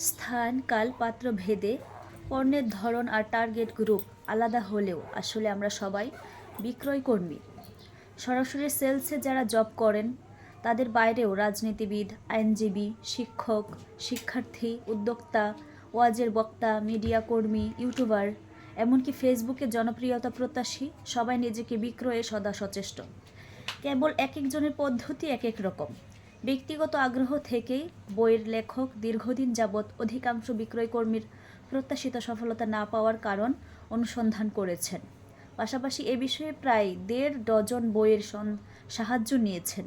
স্থান, কাল, পাত্র ভেদে পণ্যের ধরন আর টার্গেট গ্রুপ আলাদা হলেও আসলে আমরা সবাই বিক্রয়কর্মী। সরাসরি সেলসে যারা জব করেন তাদের বাইরেও রাজনীতিবিদ, আইনজীবী, শিক্ষক, শিক্ষার্থী, উদ্যোক্তা, ওয়াজের বক্তা, মিডিয়া কর্মী, ইউটিউবার, এমনকি ফেসবুকে জনপ্রিয়তা প্রত্যাশী সবাই নিজেকে বিক্রয়ে সদা সচেষ্ট। কেবল এক একজনের পদ্ধতি এক এক রকম। ব্যক্তিগত আগ্রহ থেকেই বইয়ের লেখক দীর্ঘদিন যাবৎ অধিকাংশ বিক্রয়কর্মীর প্রত্যাশিত সফলতা না পাওয়ার কারণ অনুসন্ধান করেছেন। পাশাপাশি এ বিষয়ে প্রায় ১.৫ ডজন বইয়ের সাহায্য নিয়েছেন।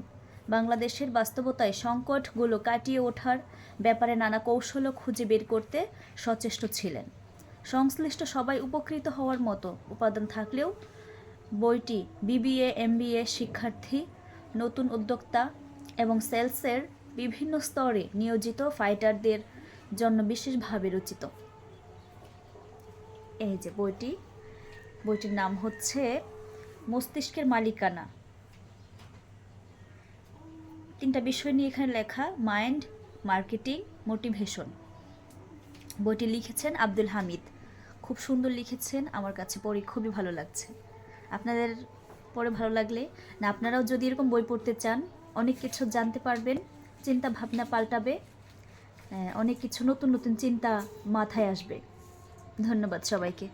বাংলাদেশের বাস্তবতায় সংকটগুলো কাটিয়ে ওঠার ব্যাপারে নানা কৌশলও খুঁজে বের করতে সচেষ্ট ছিলেন। সংশ্লিষ্ট সবাই উপকৃত হওয়ার মতো উপাদান থাকলেও বইটি বিবিএ, এমবিএ শিক্ষার্থী, নতুন উদ্যোক্তা এবং সেলসের বিভিন্ন স্তরে নিয়োজিত ফাইটারদের জন্য বিশেষভাবে রচিত। এই যে বইটির নাম হচ্ছে মস্তিষ্কের মালিকানা। 3টা বিষয় নিয়ে এখানে লেখা: মাইন্ড, মার্কেটিং, মোটিভেশন। বইটি লিখেছেন আব্দুল হামিদ। খুব সুন্দর লিখেছেন, আমার কাছে পড়ে খুবই ভালো লাগছে। আপনাদের পড়ে ভালো লাগলে না, আপনারাও যদি এরকম বই পড়তে চান, অনেক কিছু জানতে পারবেন, চিন্তা ভাবনা পাল্টাবে, অনেক কিছু নতুন নতুন চিন্তা মাথায় আসবে। ধন্যবাদ সবাইকে।